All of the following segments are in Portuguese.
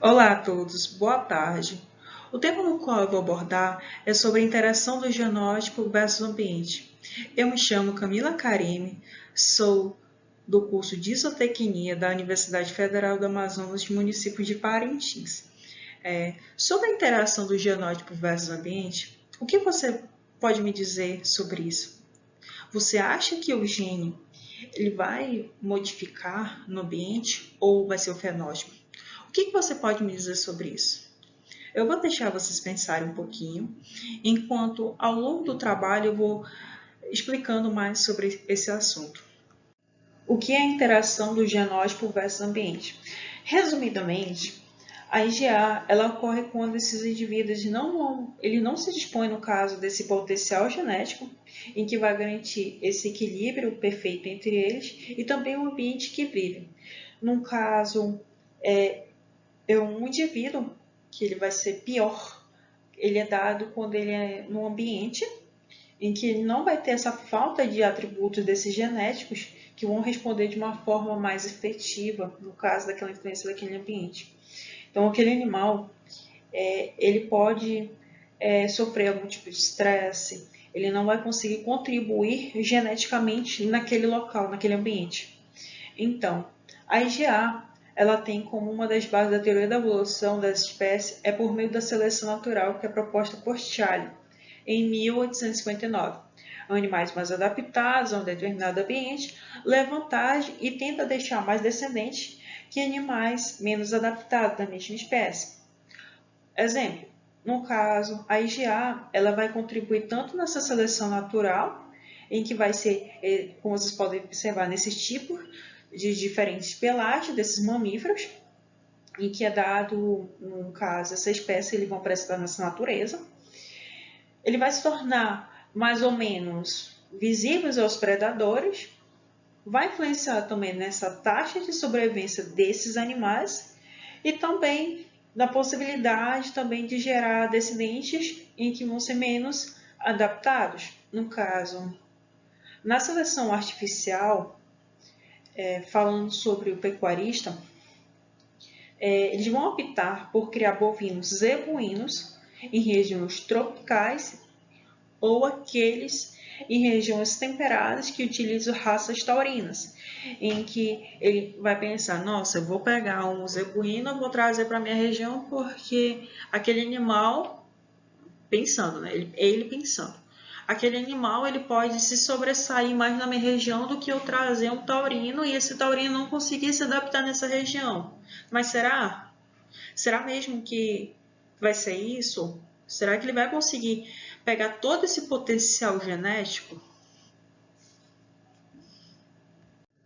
Olá a todos, boa tarde. O tema no qual eu vou abordar é sobre a interação do genótipo versus o ambiente. Eu me chamo Camila Karime, sou do curso de Zootecnia da Universidade Federal do Amazonas, município de Parintins. Sobre a interação do genótipo versus o ambiente, o que você pode me dizer sobre isso? Você acha que o gene ele vai modificar no ambiente ou vai ser o fenótipo? O que você pode me dizer sobre isso? Eu vou deixar vocês pensarem um pouquinho, enquanto ao longo do trabalho eu vou explicando mais sobre esse assunto. O que é a interação do genótipo versus ambiente? Resumidamente, a IgA ela ocorre quando esses indivíduos não se dispõem, no caso, desse potencial genético, em que vai garantir esse equilíbrio perfeito entre eles e também o ambiente que vivem. No caso, um indivíduo que ele vai ser pior, ele é dado quando ele é no ambiente em que ele não vai ter essa falta de atributos desses genéticos que vão responder de uma forma mais efetiva no caso daquela influência daquele ambiente. Então, aquele animal, ele pode sofrer algum tipo de estresse, ele não vai conseguir contribuir geneticamente naquele local, naquele ambiente. Então, a IgA ela tem como uma das bases da teoria da evolução das espécies é por meio da seleção natural que é proposta por Charlie em 1859. Animais mais adaptados a um determinado ambiente levam vantagem e tenta deixar mais descendentes que animais menos adaptados da mesma espécie. Exemplo, no caso, a IgA ela vai contribuir tanto nessa seleção natural, em que vai ser, como vocês podem observar, nesses tipos de diferentes pelágios desses mamíferos, em que é dado, no caso, essa espécie, eles vão prestar nessa natureza. Ele vai se tornar mais ou menos visíveis aos predadores, vai influenciar também nessa taxa de sobrevivência desses animais e também na possibilidade também de gerar descendentes em que vão ser menos adaptados. No caso, na seleção artificial, falando sobre o pecuarista, eles vão optar por criar bovinos zebuínos em regiões tropicais ou aqueles em regiões temperadas que utilizam raças taurinas, em que ele vai pensar, nossa, eu vou pegar um zebuíno, eu vou trazer para a minha região porque aquele animal, pensando, né? Ele pensando, aquele animal ele pode se sobressair mais na minha região do que eu trazer um taurino e esse taurino não conseguir se adaptar nessa região. Mas será? Será mesmo que vai ser isso? Será que ele vai conseguir pegar todo esse potencial genético?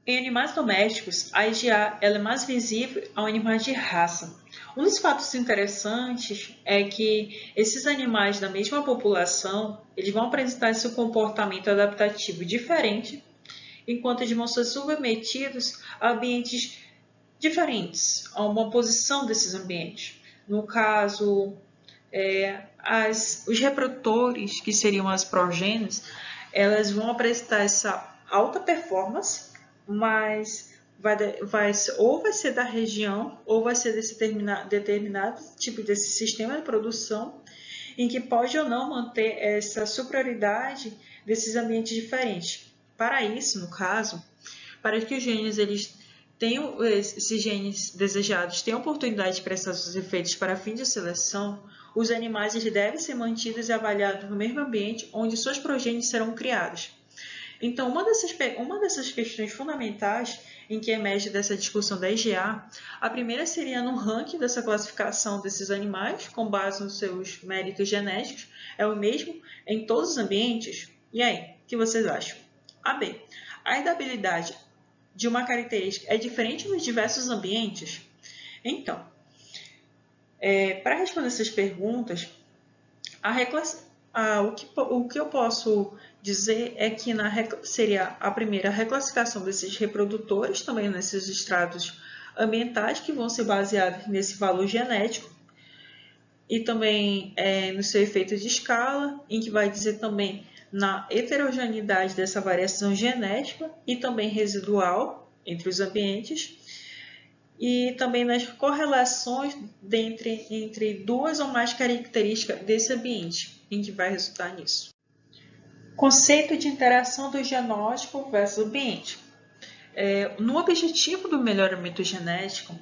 Em animais domésticos, a IgA ela é mais visível a animais de raça. Um dos fatos interessantes é que esses animais da mesma população eles vão apresentar seu comportamento adaptativo diferente, enquanto eles vão ser submetidos a ambientes diferentes, a uma posição desses ambientes. No caso, os reprodutores, que seriam as progênios, elas vão apresentar essa alta performance, mas ou vai ser da região, ou vai ser desse determinado tipo desse sistema de produção, em que pode ou não manter essa superioridade desses ambientes diferentes. Para isso, no caso, para que os genes eles tenham esses genes desejados tenham oportunidade de prestar seus efeitos para fim de seleção, os animais eles devem ser mantidos e avaliados no mesmo ambiente onde suas progênies serão criadas. Então, uma dessas questões fundamentais em que emerge dessa discussão da IgA, a primeira seria no ranking dessa classificação desses animais, com base nos seus méritos genéticos, é o mesmo em todos os ambientes? E aí, o que vocês acham? A B. A herdabilidade de uma característica é diferente nos diversos ambientes? Então, para responder essas perguntas, o que eu posso dizer é que seria a primeira reclassificação desses reprodutores, também nesses estratos ambientais, que vão ser baseados nesse valor genético, e também no seu efeito de escala, em que vai dizer também na heterogeneidade dessa variação genética e também residual entre os ambientes. e também nas correlações entre duas ou mais características desse ambiente, em que vai resultar nisso. Conceito de interação do genótipo versus ambiente. No objetivo do melhoramento genético,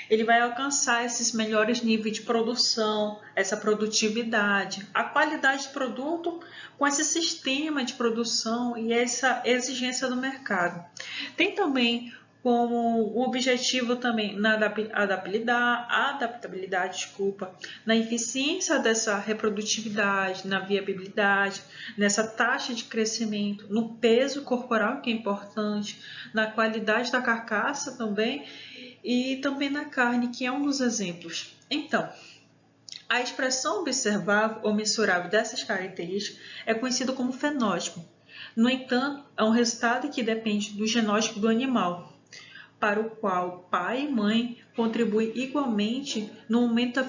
ele vai alcançar esses melhores níveis de produção, essa produtividade, a qualidade do produto com esse sistema de produção e essa exigência do mercado. Tem também como objetivo também na adaptabilidade, na eficiência dessa reprodutividade, na viabilidade, nessa taxa de crescimento, no peso corporal, que é importante, na qualidade da carcaça também, e também na carne, que é um dos exemplos. Então, a expressão observável ou mensurável dessas características é conhecida como fenótipo. No entanto, é um resultado que depende do genótipo do animal, para o qual pai e mãe contribuem igualmente no momento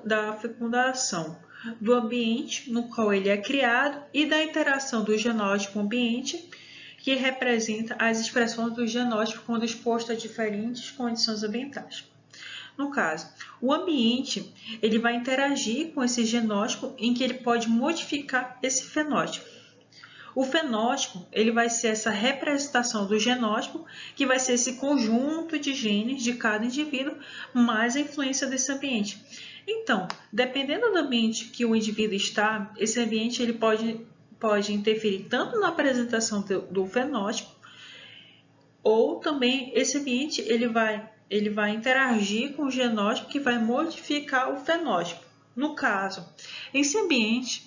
da fecundação, do ambiente no qual ele é criado e da interação do genótipo ambiente, que representa as expressões do genótipo quando exposto a diferentes condições ambientais. No caso, o ambiente ele vai interagir com esse genótipo em que ele pode modificar esse fenótipo. O fenótipo ele vai ser essa representação do genótipo, que vai ser esse conjunto de genes de cada indivíduo, mais a influência desse ambiente. Então, dependendo do ambiente que o indivíduo está, esse ambiente ele pode interferir tanto na apresentação do fenótipo, ou também esse ambiente ele vai interagir com o genótipo que vai modificar o fenótipo. No caso, esse ambiente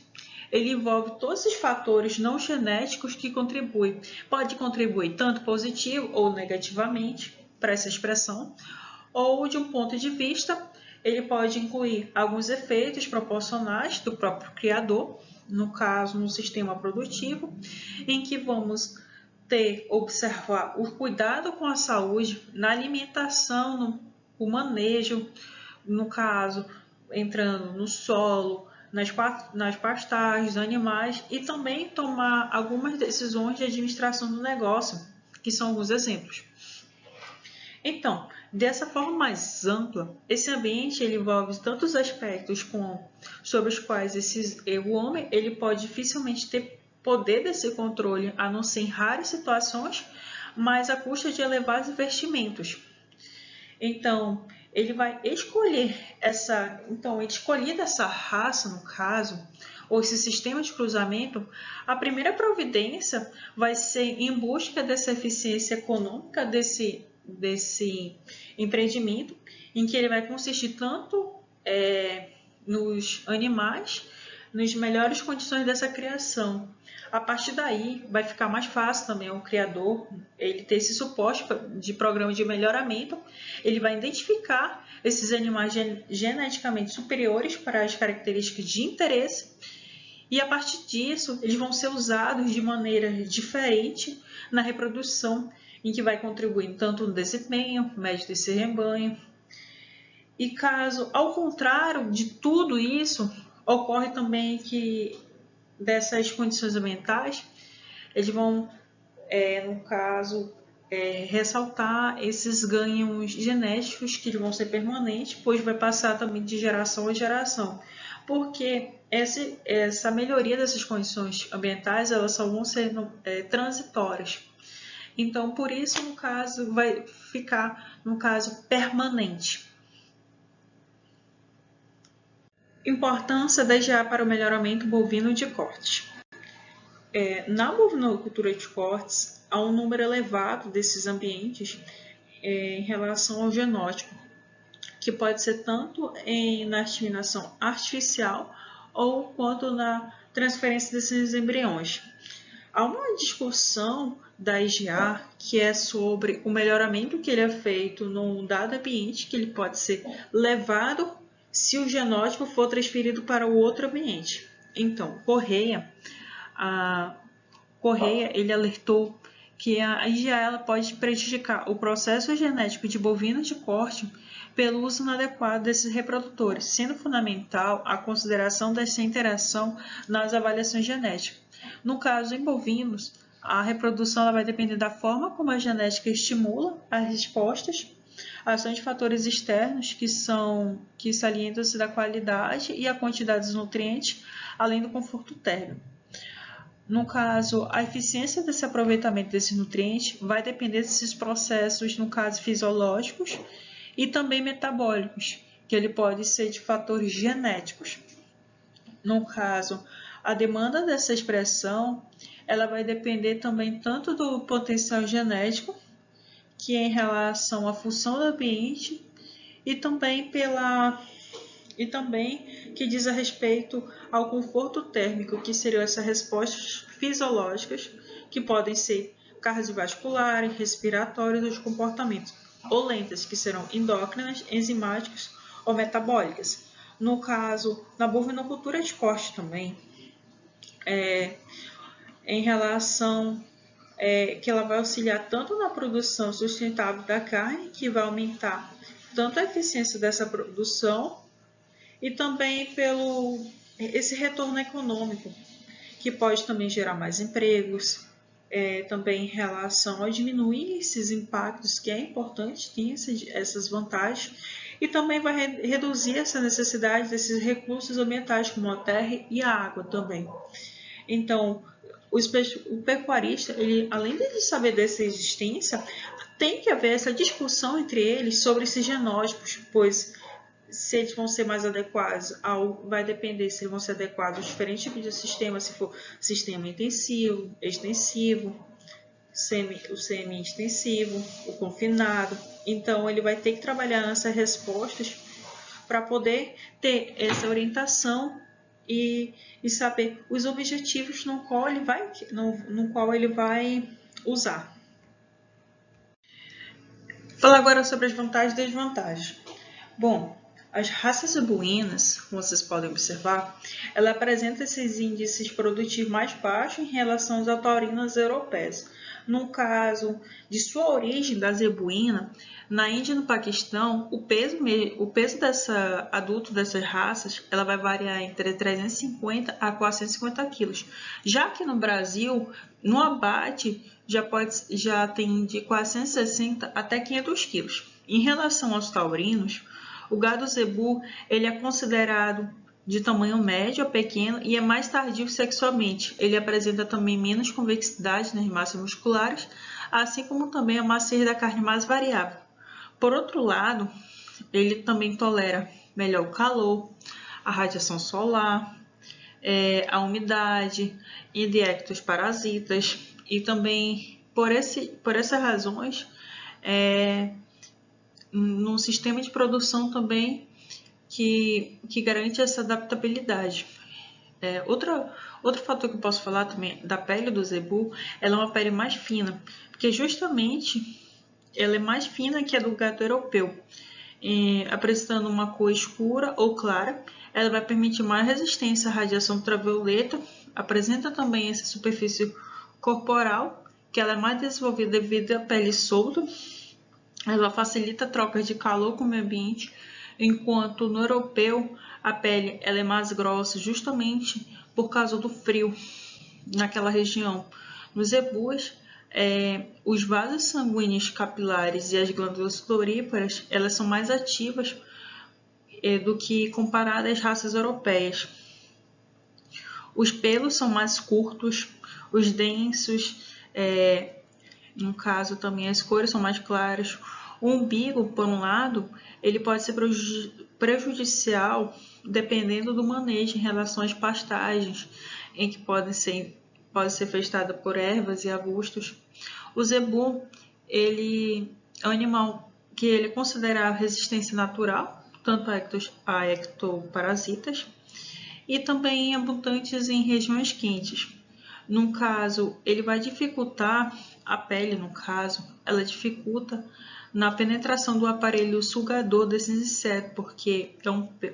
ele envolve todos esses fatores não genéticos que contribuem. Pode contribuir tanto positivo ou negativamente para essa expressão, ou de um ponto de vista, ele pode incluir alguns efeitos proporcionais do próprio criador, no caso, no sistema produtivo, em que vamos observar o cuidado com a saúde, na alimentação, no manejo, no caso, entrando no solo, nas pastagens, animais, e também tomar algumas decisões de administração do negócio, que são alguns exemplos. Então, dessa forma mais ampla, esse ambiente ele envolve tantos aspectos sobre os quais o homem ele pode dificilmente ter poder desse controle, a não ser em raras situações, mas à custa de elevados investimentos. Então, ele vai escolher escolhida essa raça, no caso, ou esse sistema de cruzamento, a primeira providência vai ser em busca dessa eficiência econômica desse empreendimento, em que ele vai consistir tanto nos animais, nas melhores condições dessa criação. A partir daí, vai ficar mais fácil também ao criador ele ter esse suporte de programa de melhoramento. Ele vai identificar esses animais geneticamente superiores para as características de interesse e, a partir disso, eles vão ser usados de maneira diferente na reprodução, em que vai contribuir tanto no desempenho médio desse rebanho. E caso, ao contrário de tudo isso, ocorre também que dessas condições ambientais, eles vão, no caso, ressaltar esses ganhos genéticos que vão ser permanentes, pois vai passar também de geração a geração. Porque essa melhoria dessas condições ambientais, elas só vão ser transitórias. Então, por isso, no caso, vai ficar, no caso, permanente. Importância da EGA para o melhoramento bovino de corte. Na bovinocultura de cortes, há um número elevado desses ambientes em relação ao genótipo, que pode ser tanto na disseminação artificial ou quanto na transferência desses embriões. Há uma discussão da EGA que é sobre o melhoramento que ele é feito num dado ambiente, que ele pode ser levado se o genótipo for transferido para o outro ambiente. Então, Correia ele alertou que a EGA ela pode prejudicar o processo genético de bovinos de corte pelo uso inadequado desses reprodutores, sendo fundamental a consideração dessa interação nas avaliações genéticas. No caso, em bovinos, a reprodução ela vai depender da forma como a genética estimula as respostas a ação de fatores externos que salientam-se da qualidade e a quantidade dos nutrientes, além do conforto térmico. No caso, a eficiência desse aproveitamento desses nutrientes vai depender desses processos, no caso, fisiológicos e também metabólicos, que ele pode ser de fatores genéticos. No caso, a demanda dessa expressão, ela vai depender também tanto do potencial genético, que é em relação à função do ambiente, e também que diz a respeito ao conforto térmico, que seriam essas respostas fisiológicas, que podem ser cardiovasculares, respiratórias ou de comportamento, ou lentas, que serão endócrinas, enzimáticas ou metabólicas. No caso, na bovinocultura de corte também, em relação que ela vai auxiliar tanto na produção sustentável da carne, que vai aumentar tanto a eficiência dessa produção, e também pelo esse retorno econômico, que pode também gerar mais empregos, também em relação a diminuir esses impactos, que é importante, tem essas vantagens, e também vai reduzir essa necessidade desses recursos ambientais, como a terra e a água também. Então, o pecuarista, ele, além de saber dessa existência, tem que haver essa discussão entre eles sobre esses genótipos, pois se eles vão ser mais adequados, vai depender se eles vão ser adequados a diferentes tipos de sistema, se for sistema intensivo, extensivo, o semi-extensivo, o confinado. Então, ele vai ter que trabalhar nessas respostas para poder ter essa orientação e saber os objetivos no qual ele vai usar. Falar agora sobre as vantagens e desvantagens. Bom, as raças zebuínas, como vocês podem observar, ela apresenta esses índices produtivos mais baixos em relação às taurinas europeias. No caso de sua origem da zebuína, na Índia e no Paquistão, o peso adulto dessas raças ela vai variar entre 350 a 450 quilos. Já que no Brasil, no abate, já tem de 460 até 500 quilos. Em relação aos taurinos, o gado zebu ele é considerado de tamanho médio a pequeno e é mais tardio sexualmente. Ele apresenta também menos convexidade nas massas musculares, assim como também a maciez da carne mais variável. Por outro lado, ele também tolera melhor o calor, a radiação solar, a umidade, indectos parasitas e também por essas razões no sistema de produção também que garante essa adaptabilidade. Outro fator que eu posso falar também da pele do zebu, ela é uma pele mais fina, porque justamente ela é mais fina que a do gato europeu, apresentando uma cor escura ou clara. Ela vai permitir mais resistência à radiação ultravioleta, apresenta também essa superfície corporal, que ela é mais desenvolvida devido à pele solta. Ela facilita a troca de calor com o meio ambiente, enquanto no europeu a pele ela é mais grossa justamente por causa do frio naquela região. Nos zebus, os vasos sanguíneos capilares e as glândulas sudoríparas elas são mais ativas do que comparadas às raças europeias. Os pelos são mais curtos, os densos, no caso também as cores são mais claras. O umbigo, por um lado, ele pode ser prejudicial dependendo do manejo em relação às pastagens, em que pode ser festada por ervas e arbustos. O zebu, ele é um animal que ele é considerado resistência natural, tanto a ectoparasitas, e também abundantes em regiões quentes. No caso, ele vai dificultar a pele, ela dificulta na penetração do aparelho sugador desses insetos, porque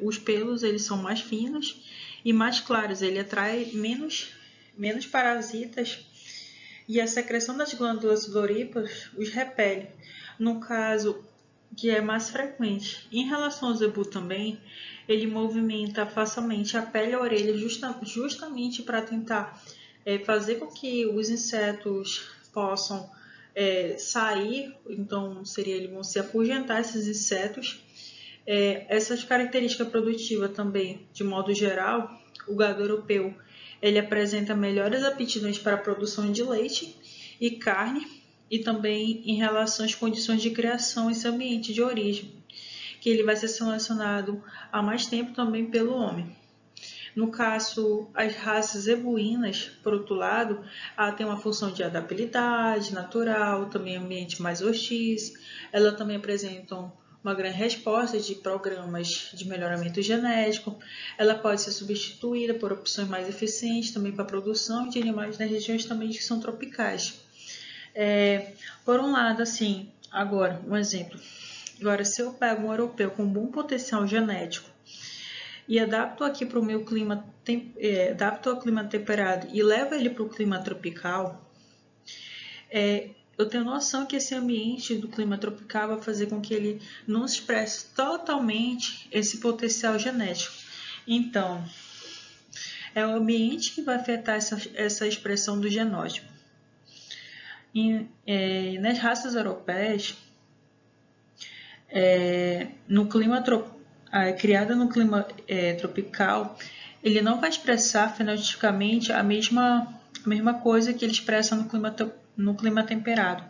os pelos eles são mais finos e mais claros, ele atrai menos parasitas e a secreção das glândulas sudoríparas os repele, no caso que é mais frequente. Em relação ao zebu também, ele movimenta facilmente a pele e a orelha justamente para tentar fazer com que os insetos possam sair, então eles vão se afugentar, esses insetos. Essas características produtivas também, de modo geral, o gado europeu ele apresenta melhores aptidões para a produção de leite e carne e também em relação às condições de criação nesse ambiente de origem, que ele vai ser selecionado há mais tempo também pelo homem. No caso, as raças zebuínas, por outro lado, ela tem uma função de adaptabilidade natural, também ambiente mais hostis. Elas também apresentam uma grande resposta de programas de melhoramento genético. Ela pode ser substituída por opções mais eficientes também para a produção de animais nas regiões também que são tropicais. Por um lado, assim, agora, um exemplo. Agora, se eu pego um europeu com bom potencial genético e adapto aqui para o meu clima, adapto ao clima temperado e levo ele para o clima tropical, eu tenho noção que esse ambiente do clima tropical vai fazer com que ele não expresse totalmente esse potencial genético. Então, é o ambiente que vai afetar essa expressão do genótipo. Nas raças europeias, no clima criada no clima tropical, ele não vai expressar fenotipicamente a mesma coisa que ele expressa no clima temperado.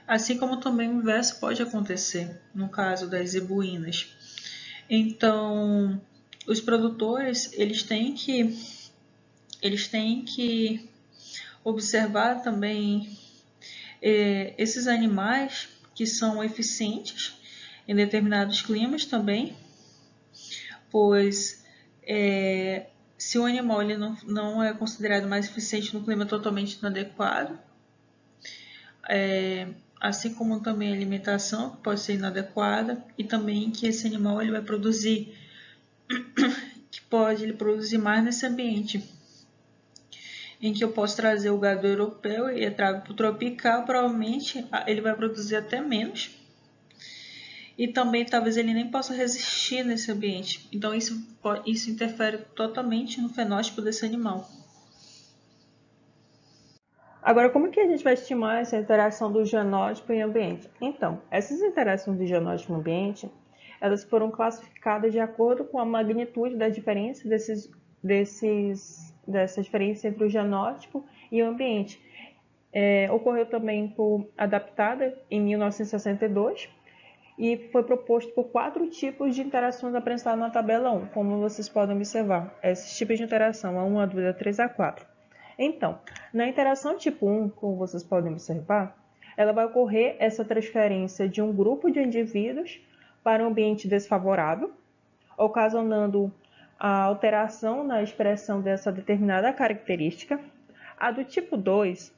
Assim como também o inverso pode acontecer no caso das zebuínas. Então, os produtores eles têm que observar também esses animais que são eficientes em determinados climas também, pois se o animal ele não é considerado mais eficiente no clima totalmente inadequado, assim como também a alimentação que pode ser inadequada e também que esse animal ele vai produzir, que pode ele produzir mais nesse ambiente em que eu posso trazer o gado europeu e trago para o tropical, provavelmente ele vai produzir até menos. E também talvez ele nem possa resistir nesse ambiente. Então isso interfere totalmente no fenótipo desse animal. Agora, como que a gente vai estimar essa interação do genótipo e ambiente? Então, essas interações do genótipo e ambiente, elas foram classificadas de acordo com a magnitude da diferença dessa diferença entre o genótipo e o ambiente. Ocorreu também por adaptada em 1962 e foi proposto por 4 tipos de interações apresentadas na tabela 1, como vocês podem observar. Esses tipos de interação, a 1, a 2, a 3, a 4. Então, na interação tipo 1, como vocês podem observar, ela vai ocorrer essa transferência de um grupo de indivíduos para um ambiente desfavorável, ocasionando a alteração na expressão dessa determinada característica. A do tipo 2,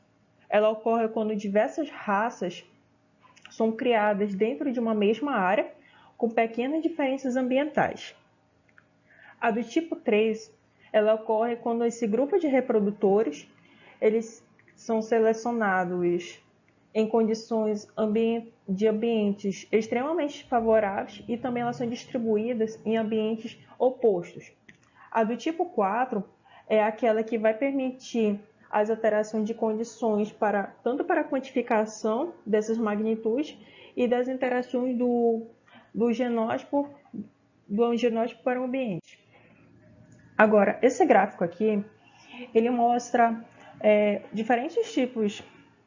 ela ocorre quando diversas raças são criadas dentro de uma mesma área, com pequenas diferenças ambientais. A do tipo 3, ela ocorre quando esse grupo de reprodutores eles são selecionados em condições de ambientes extremamente favoráveis e também elas são distribuídas em ambientes opostos. A do tipo 4 é aquela que vai permitir as alterações de condições tanto para a quantificação dessas magnitudes e das interações do genótipo para o ambiente. Agora, esse gráfico aqui, ele mostra diferentes tipos,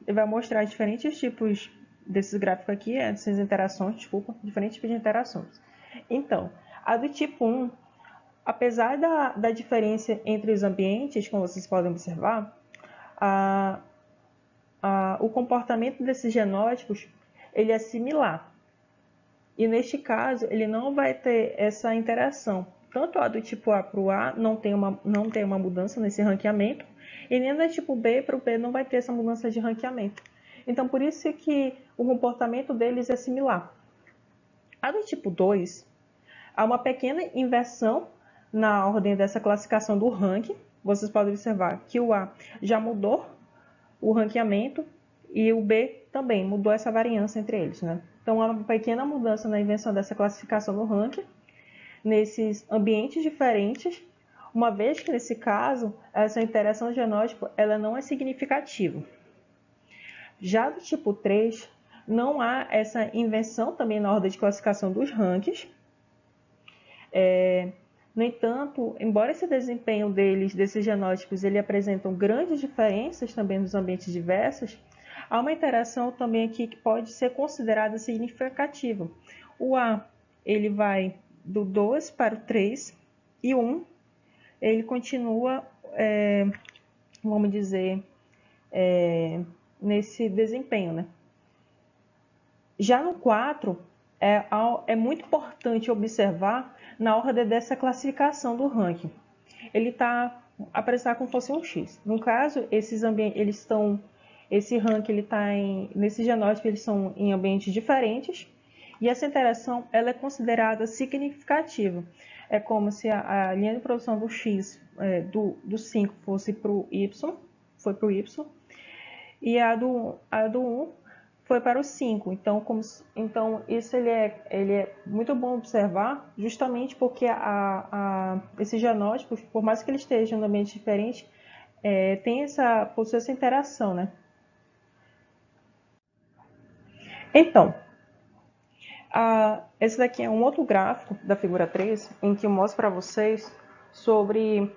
ele vai mostrar diferentes tipos desses gráficos aqui, dessas interações, diferentes tipos de interações. Então, a do tipo 1, apesar da diferença entre os ambientes, como vocês podem observar, o comportamento desses genótipos ele é similar. E neste caso, ele não vai ter essa interação. Tanto a do tipo A para o A não tem uma mudança nesse ranqueamento, e nem da tipo B para o B não vai ter essa mudança de ranqueamento. Então, por isso que o comportamento deles é similar. A do tipo 2, há uma pequena inversão na ordem dessa classificação do ranking. Vocês podem observar que o A já mudou o ranqueamento e o B também mudou essa variância entre eles, né? Então, há uma pequena mudança na invenção dessa classificação do ranking nesses ambientes diferentes, uma vez que, nesse caso, essa interação genótipo ela não é significativa. Já do tipo 3, não há essa invenção também na ordem de classificação dos rankings. No entanto, embora esse desempenho desses genótipos, ele apresentam grandes diferenças também nos ambientes diversos, há uma interação também aqui que pode ser considerada significativa. O A, ele vai do 2 para o 3 e o 1, ele continua, vamos dizer, nesse desempenho, né? Já no 4, é muito importante observar na ordem dessa classificação do ranking. Ele está apresentado como se fosse um X. No caso, esses ambientes, eles estão, esse ranking ele está nesses genótipos, eles são em ambientes diferentes, e essa interação ela é considerada significativa. É como se a linha de produção do X, do 5 fosse para o Y, foi para o Y, e a do 1 foi para o 5. Então isso ele é muito bom observar, justamente porque esses genótipos, por mais que eles estejam em ambiente diferente, possui essa interação, né? Então, esse daqui é um outro gráfico da figura 3, em que eu mostro para vocês sobre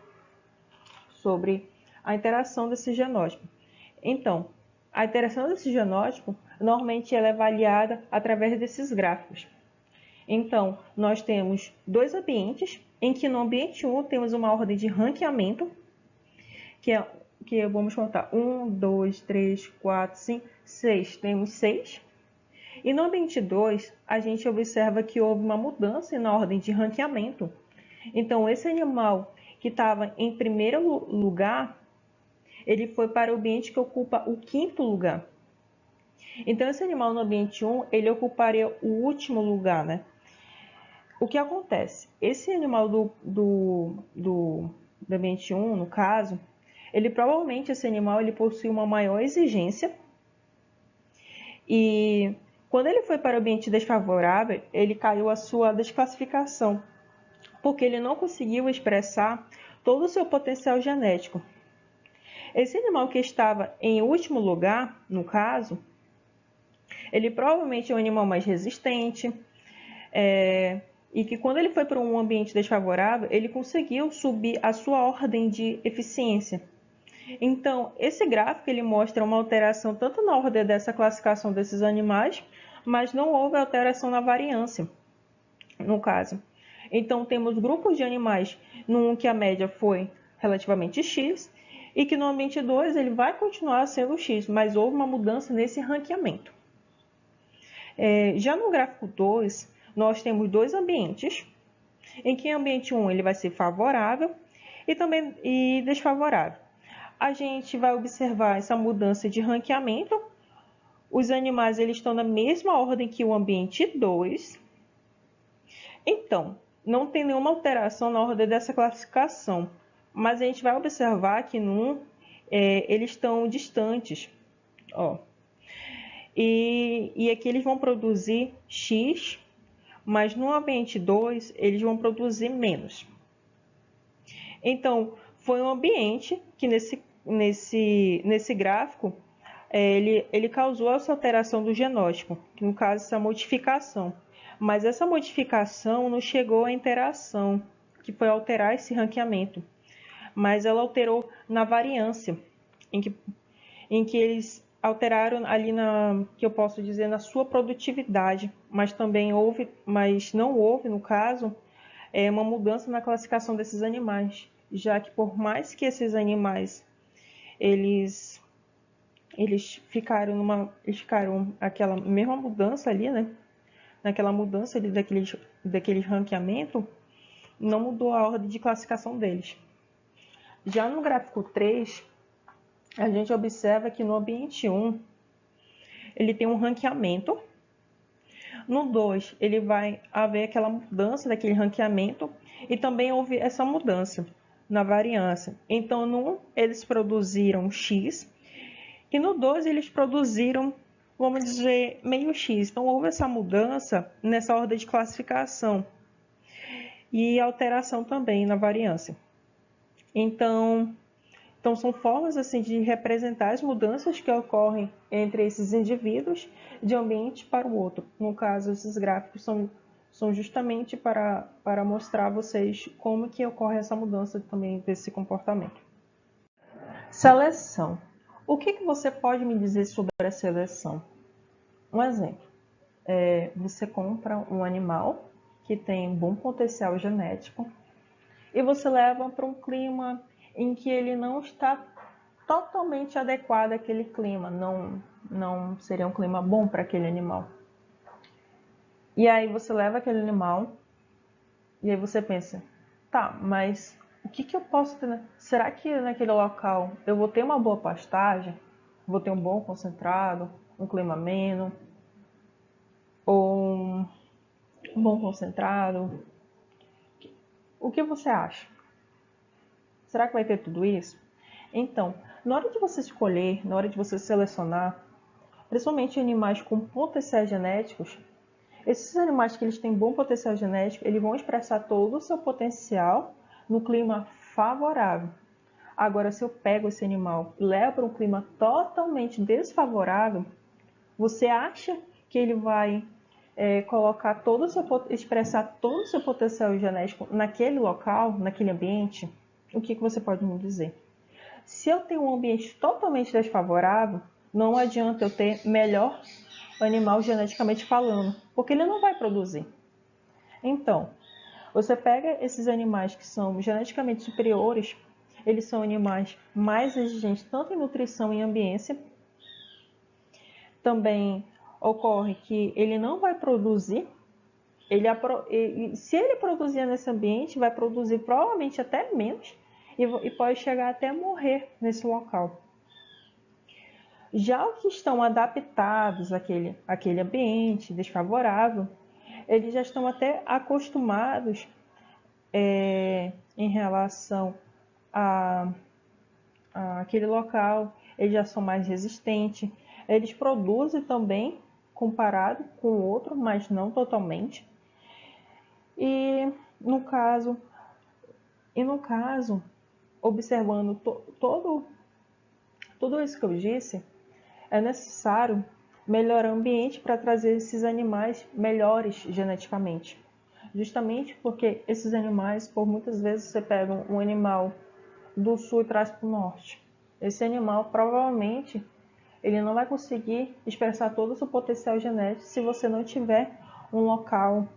a interação desse genótipo. Então, a interação desse genótipo, normalmente ela é avaliada através desses gráficos. Então, nós temos dois ambientes, em que no ambiente 1 temos uma ordem de ranqueamento, que vamos contar 1, 2, 3, 4, 5, 6, temos 6. E no ambiente 2, a gente observa que houve uma mudança na ordem de ranqueamento. Então, esse animal que estava em primeiro lugar, ele foi para o ambiente que ocupa o 5º lugar. Então, esse animal no ambiente 1, ele ocuparia o último lugar, né? O que acontece? Esse animal do ambiente 1, no caso, provavelmente esse animal ele possui uma maior exigência. E quando ele foi para o ambiente desfavorável, ele caiu a sua desclassificação, porque ele não conseguiu expressar todo o seu potencial genético. Esse animal que estava em último lugar, no caso, ele provavelmente é um animal mais resistente, e que quando ele foi para um ambiente desfavorável, ele conseguiu subir a sua ordem de eficiência. Então, esse gráfico ele mostra uma alteração tanto na ordem dessa classificação desses animais, mas não houve alteração na variância, no caso. Então, temos grupos de animais no 1 que a média foi relativamente X, e que no ambiente 2 ele vai continuar sendo X, mas houve uma mudança nesse ranqueamento. Já no gráfico 2, nós temos dois ambientes, em que o ambiente 1 ele vai ser favorável e desfavorável. A gente vai observar essa mudança de ranqueamento. Os animais eles estão na mesma ordem que o ambiente 2. Então, não tem nenhuma alteração na ordem dessa classificação, mas a gente vai observar que no 1 eles estão distantes. E aqui eles vão produzir X, mas no ambiente 2 eles vão produzir menos. Então, foi um ambiente que nesse gráfico ele causou essa alteração do genótipo, que no caso essa modificação. Mas essa modificação não chegou à interação, que foi alterar esse ranqueamento. Mas ela alterou na variância, em que eles alteraram ali que eu posso dizer, na sua produtividade, mas não houve, no caso, uma mudança na classificação desses animais, já que por mais que esses animais eles ficaram aquela mesma mudança ali, né? Naquela mudança ali daquele ranqueamento, não mudou a ordem de classificação deles. Já no gráfico 3, a gente observa que no ambiente 1, ele tem um ranqueamento. No 2, ele vai haver aquela mudança daquele ranqueamento e também houve essa mudança na variância. Então, no 1, eles produziram X e no 2, eles produziram, vamos dizer, meio X. Então, houve essa mudança nessa ordem de classificação e alteração também na variância. Então, Então, são formas assim de representar as mudanças que ocorrem entre esses indivíduos de um ambiente para o outro. No caso, esses gráficos são justamente para mostrar a vocês como que ocorre essa mudança também desse comportamento. Seleção. O que você pode me dizer sobre a seleção? Um exemplo. Você compra um animal que tem bom potencial genético e você leva para um clima em que ele não está totalmente adequado àquele clima, não seria um clima bom para aquele animal. E aí você leva aquele animal e aí você pensa, tá, mas o que eu posso ter? Será que naquele local eu vou ter uma boa pastagem? Vou ter um bom concentrado, um clima ameno, ou um bom concentrado? O que você acha? Será que vai ter tudo isso? Então, na hora de você escolher, na hora de você selecionar, principalmente animais com potenciais genéticos, esses animais que eles têm bom potencial genético, eles vão expressar todo o seu potencial no clima favorável. Agora, se eu pego esse animal e levo para um clima totalmente desfavorável, você acha que ele vai expressar todo o seu potencial genético naquele local, naquele ambiente? O que você pode me dizer? Se eu tenho um ambiente totalmente desfavorável, não adianta eu ter melhor animal geneticamente falando, porque ele não vai produzir. Então, você pega esses animais que são geneticamente superiores, eles são animais mais exigentes tanto em nutrição e ambiência. Também ocorre que ele não vai produzir, se ele produzir nesse ambiente, vai produzir provavelmente até menos e pode chegar até a morrer nesse local. Já os que estão adaptados àquele ambiente desfavorável, eles já estão até acostumados em relação àquele local, eles já são mais resistentes, eles produzem também comparado com o outro, mas não totalmente. E no caso, observando tudo isso que eu disse, é necessário melhorar o ambiente para trazer esses animais melhores geneticamente. Justamente porque esses animais, por muitas vezes, você pega um animal do sul e traz para o norte. Esse animal, provavelmente, ele não vai conseguir expressar todo o seu potencial genético se você não tiver um local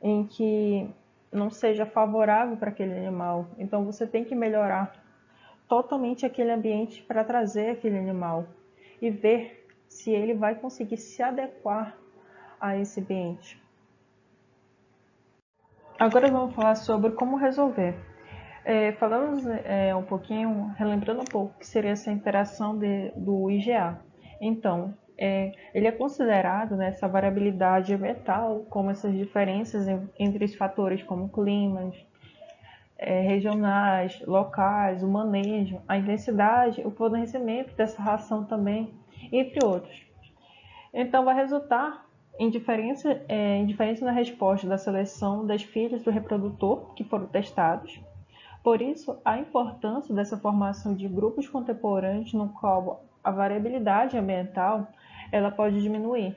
em que não seja favorável para aquele animal. Então, você tem que melhorar totalmente aquele ambiente para trazer aquele animal e ver se ele vai conseguir se adequar a esse ambiente. Agora vamos falar sobre como resolver. Falamos um pouquinho, relembrando um pouco o que seria essa interação do IgA. Então, ele é considerado, né, essa variabilidade ambiental, como essas diferenças entre os fatores como climas, regionais, locais, o manejo, a intensidade, o fornecimento dessa ração também, entre outros. Então, vai resultar em diferença na resposta da seleção das filhas do reprodutor que foram testados. Por isso, a importância dessa formação de grupos contemporâneos no qual a variabilidade ambiental ela pode diminuir,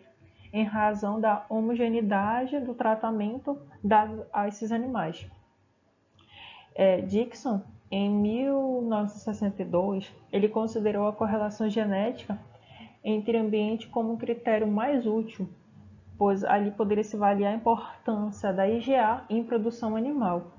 em razão da homogeneidade do tratamento dado a esses animais. Dixon, em 1962, ele considerou a correlação genética entre ambiente como um critério mais útil, pois ali poderia se avaliar a importância da IgA em produção animal.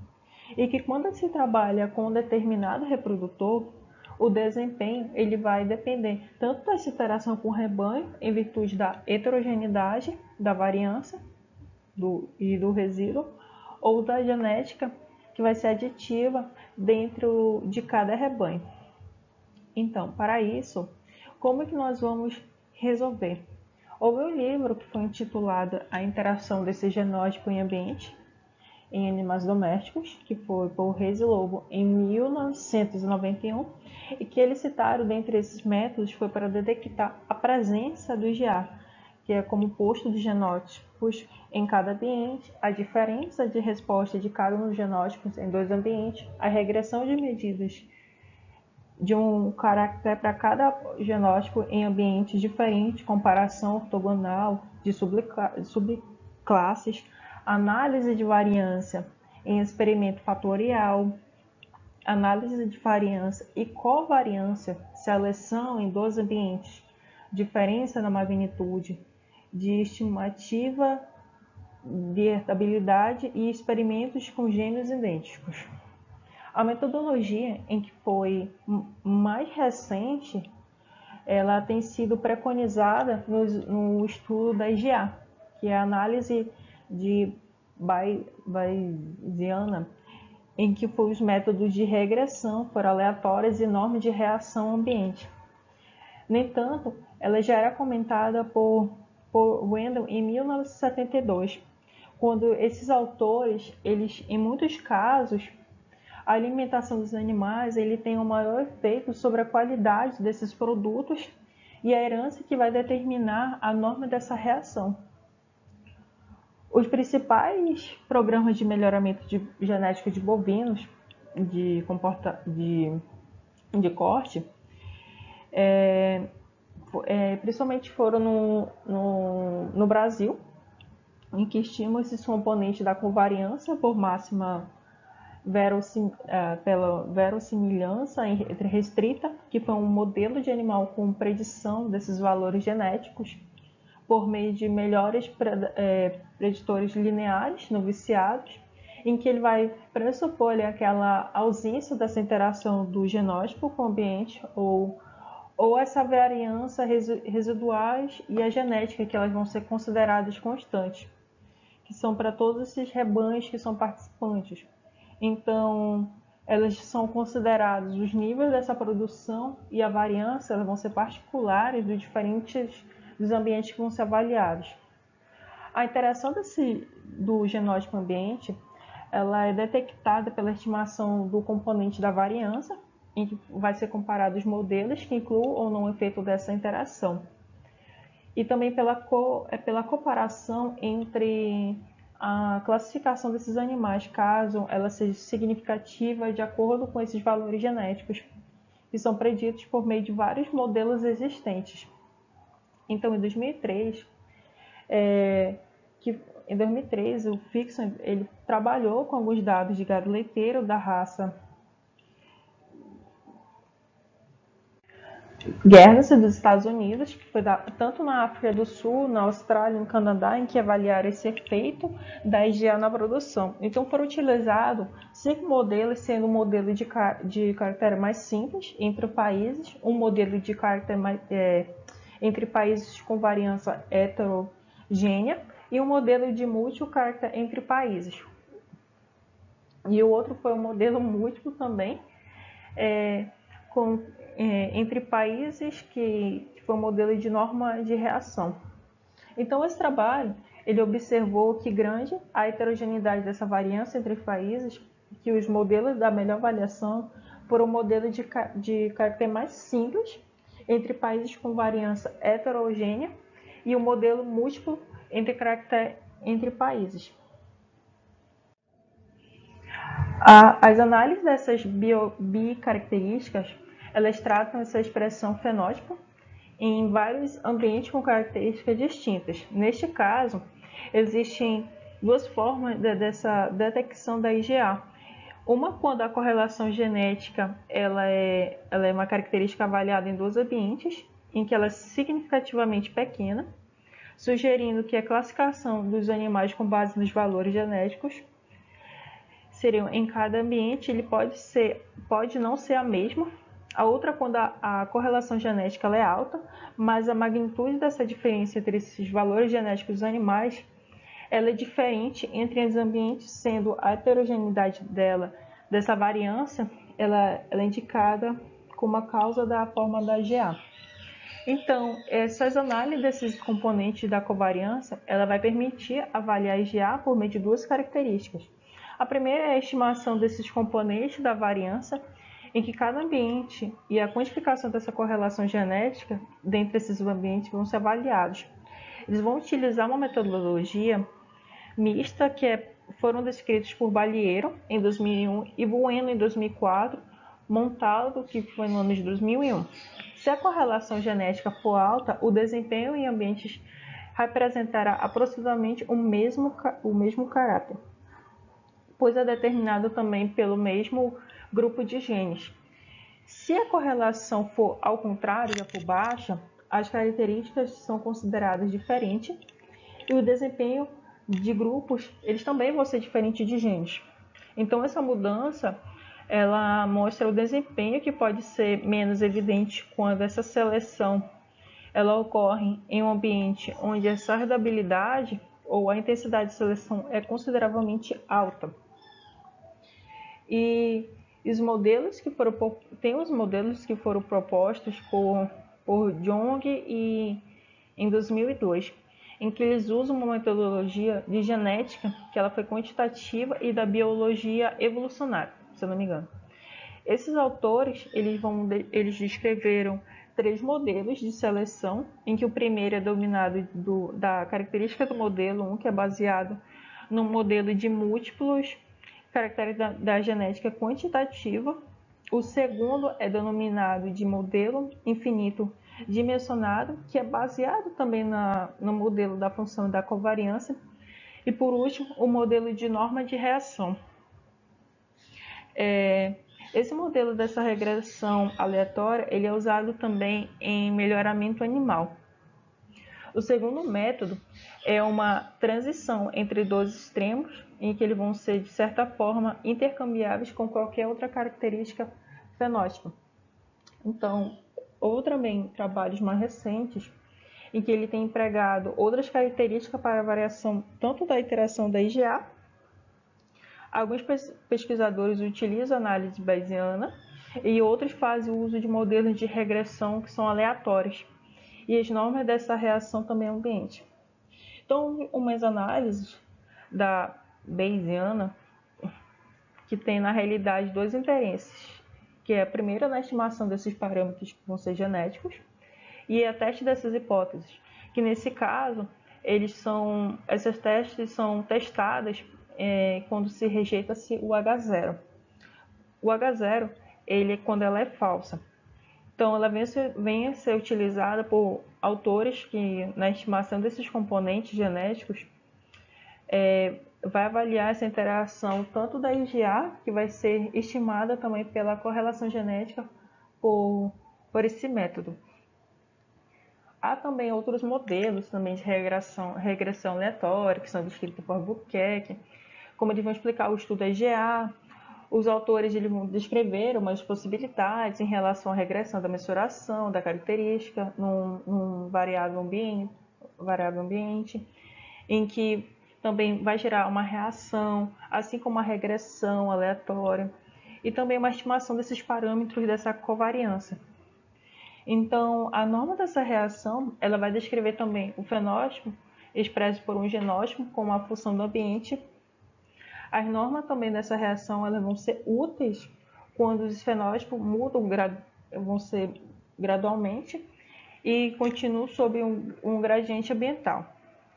E que quando se trabalha com um determinado reprodutor, o desempenho ele vai depender tanto dessa interação com o rebanho, em virtude da heterogeneidade, da variância e do resíduo, ou da genética, que vai ser aditiva dentro de cada rebanho. Então, para isso, como é que nós vamos resolver? Houve um livro que foi intitulado A Interação desse Genótipo em Ambiente, em Animais Domésticos, que foi por Reis e Lobo em 1991, e que eles citaram dentre esses métodos foi para detectar a presença do IgA, que é como posto de genótipos em cada ambiente, a diferença de resposta de cada um dos genótipos em dois ambientes, a regressão de medidas de um caractere para cada genótipo em ambientes diferentes, comparação ortogonal de subclasses, análise de variância em experimento fatorial, análise de variância e covariância, seleção em 2 ambientes, diferença na magnitude de estimativa de heredabilidade e experimentos com gêmeos idênticos. A metodologia em que foi mais recente, ela tem sido preconizada no estudo da IgA, que é a análise de Bayesiana, em que os métodos de regressão foram aleatórios e normas de reação ao ambiente. No entanto, ela já era comentada por Wendell em 1972, quando esses autores, eles, em muitos casos, a alimentação dos animais ele tem um maior efeito sobre a qualidade desses produtos e a herança que vai determinar a norma dessa reação. Os principais programas de melhoramento genético de bovinos de corte, principalmente foram no Brasil, em que estimam esses componentes da covariância por máxima pela verossimilhança restrita, que foi um modelo de animal com predição desses valores genéticos por meio de melhores preditores lineares no viciados, em que ele vai pressupor aquela ausência dessa interação do genótipo com o ambiente ou essa variância residuais e a genética, que elas vão ser consideradas constantes, que são para todos esses rebanhos que são participantes. Então, elas são consideradas os níveis dessa produção e a variância, elas vão ser particulares dos ambientes que vão ser avaliados. A interação do genótipo ambiente, ela é detectada pela estimação do componente da variância, em que vai ser comparado os modelos que incluam ou não o efeito dessa interação. E também pela comparação entre a classificação desses animais, caso ela seja significativa de acordo com esses valores genéticos, que são preditos por meio de vários modelos existentes. Então, em 2003, o Fixon ele trabalhou com alguns dados de gado leiteiro da raça Guernsey dos Estados Unidos, que foi tanto na África do Sul, na Austrália e no Canadá, em que avaliaram esse efeito da IgA na produção. Então foram utilizados 5 modelos, sendo um modelo de caractere mais simples entre países, um modelo de caractere entre países com variância heterogênea e um modelo de múltiplo caractere entre países. E o outro foi um modelo múltiplo também, entre países, que foi um modelo de norma de reação. Então, esse trabalho ele observou que grande a heterogeneidade dessa variância entre países, que os modelos da melhor avaliação foram um modelo de caractere mais simples entre países com variância heterogênea e o modelo múltiplo entre países. As análises dessas bicaracterísticas, elas tratam essa expressão fenótipo em vários ambientes com características distintas. Neste caso, existem 2 formas dessa detecção da IgA. Uma, quando a correlação genética ela é uma característica avaliada em 2 ambientes, em que ela é significativamente pequena, sugerindo que a classificação dos animais com base nos valores genéticos seriam em cada ambiente, ele pode não ser a mesma. A outra, quando a correlação genética ela é alta, mas a magnitude dessa diferença entre esses valores genéticos dos animais ela é diferente entre os ambientes, sendo a heterogeneidade dessa variância ela é indicada como a causa da forma da IgA. Então, essas análises desses componentes da covariância ela vai permitir avaliar a IgA por meio de 2 características. A primeira é a estimação desses componentes da variância, em que cada ambiente e a quantificação dessa correlação genética dentre esses ambientes vão ser avaliados. Eles vão utilizar uma metodologia mista que foram descritos por Balliero em 2001 e Bueno em 2004 Montaldo, que foi no ano de 2001. Se a correlação genética for alta, o desempenho em ambientes representará aproximadamente o mesmo caráter, pois é determinado também pelo mesmo grupo de genes. Se a correlação for ao contrário, for baixa, as características são consideradas diferentes e o desempenho de grupos, eles também vão ser diferentes de genes. Então essa mudança, ela mostra o desempenho que pode ser menos evidente quando essa seleção ela ocorre em um ambiente onde a herdabilidade ou a intensidade de seleção é consideravelmente alta. E os modelos que foram propostos por Jong em 2002, em que eles usam uma metodologia de genética que ela foi quantitativa e da biologia evolucionária, se eu não me engano. Esses autores eles descreveram 3 modelos de seleção, em que o primeiro é dominado da característica do modelo 1, que é baseado no modelo de múltiplos caracteres da genética quantitativa. O segundo é denominado de modelo infinito dimensionado, que é baseado também no modelo da função da covariância. E por último, o modelo de norma de reação. Esse modelo dessa regressão aleatória ele é usado também em melhoramento animal. O segundo método é uma transição entre 2 extremos, em que eles vão ser, de certa forma, intercambiáveis com qualquer outra característica fenótipa. Então, ou também trabalhos mais recentes, em que ele tem empregado outras características para a variação tanto da iteração da IgA. Alguns pesquisadores utilizam análise bayesiana e outros fazem uso de modelos de regressão que são aleatórios. E as normas dessa reação também ambiente. Então, umas análises da Bayesiana, que tem na realidade 2 interesses, que é a primeira na estimação desses parâmetros que vão ser genéticos e a teste dessas hipóteses, que nesse caso, essas testes são testadas quando se rejeita-se o H0. O H0, quando ela é falsa. Então, ela vem a ser utilizada por autores que, na estimação desses componentes genéticos, vai avaliar essa interação tanto da IgA, que vai ser estimada também pela correlação genética por esse método. Há também outros modelos também de regressão aleatória, que são descritos por Albuquerque, como eles vão explicar o estudo da IgA. Os autores descreveram umas possibilidades em relação à regressão da mensuração, da característica, num variável ambiente, em que também vai gerar uma reação, assim como uma regressão aleatória, e também uma estimação desses parâmetros dessa covariância. Então, a norma dessa reação ela vai descrever também o fenótipo expresso por um genótipo como a função do ambiente. As normas também dessa reação elas vão ser úteis quando os fenótipos vão ser gradualmente e continuam sob um gradiente ambiental.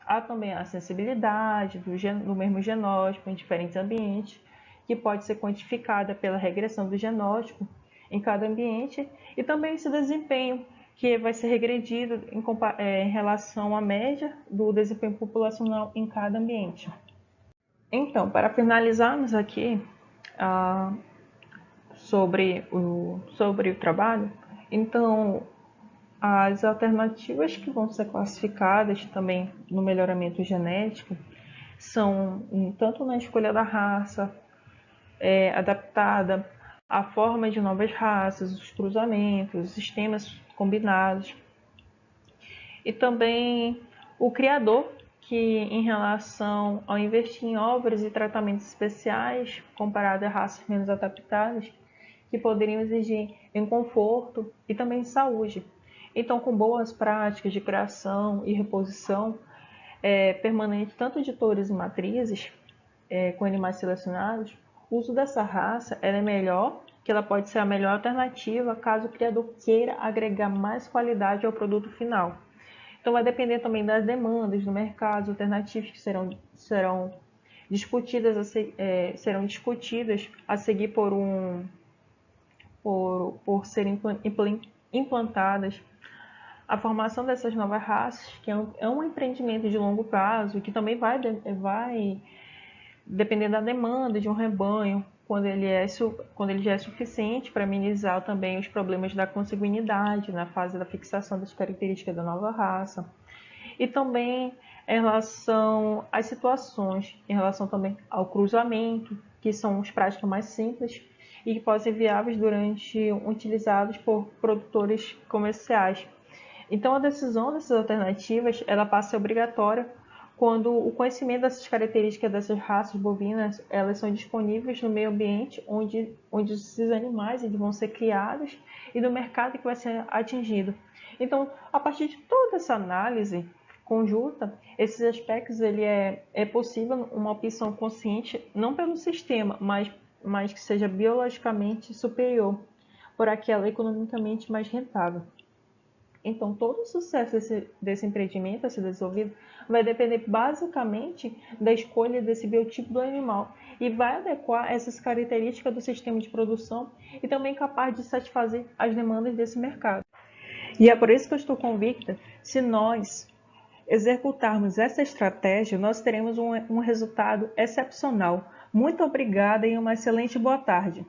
Há também a sensibilidade do mesmo genótipo em diferentes ambientes, que pode ser quantificada pela regressão do genótipo em cada ambiente, e também esse desempenho, que vai ser regredido em relação à média do desempenho populacional em cada ambiente. Então, para finalizarmos aqui sobre o trabalho, então as alternativas que vão ser classificadas também no melhoramento genético são tanto na escolha da raça adaptada, a forma de novas raças, os cruzamentos, os sistemas combinados, e também o criador, que em relação ao investir em obras e tratamentos especiais comparado a raças menos adaptadas, que poderiam exigir em conforto e também em saúde. Então, com boas práticas de criação e reposição permanente, tanto de touros e matrizes, com animais selecionados, o uso dessa raça ela é melhor, que ela pode ser a melhor alternativa caso o criador queira agregar mais qualidade ao produto final. Então, vai depender também das demandas do mercado, alternativas que serão discutidas a seguir por por serem implantadas. A formação dessas novas raças, que é um empreendimento de longo prazo, que também vai depender da demanda de um rebanho, quando ele já é suficiente para amenizar também os problemas da consanguinidade na fase da fixação das características da nova raça. E também em relação às situações, em relação também ao cruzamento, que são as práticas mais simples e que podem ser viáveis utilizados por produtores comerciais. Então, a decisão dessas alternativas ela passa a ser obrigatória quando o conhecimento dessas características dessas raças bovinas elas são disponíveis no meio ambiente onde esses animais eles vão ser criados e do mercado que vai ser atingido. Então, a partir de toda essa análise conjunta, esses aspectos é possível uma opção consciente, não pelo sistema, mas que seja biologicamente superior, por aquela economicamente mais rentável. Então, todo o sucesso desse empreendimento a ser desenvolvido vai depender basicamente da escolha desse biotipo do animal e vai adequar essas características do sistema de produção e também capaz de satisfazer as demandas desse mercado. E é por isso que eu estou convicta, se nós executarmos essa estratégia, nós teremos um resultado excepcional. Muito obrigada e uma excelente boa tarde.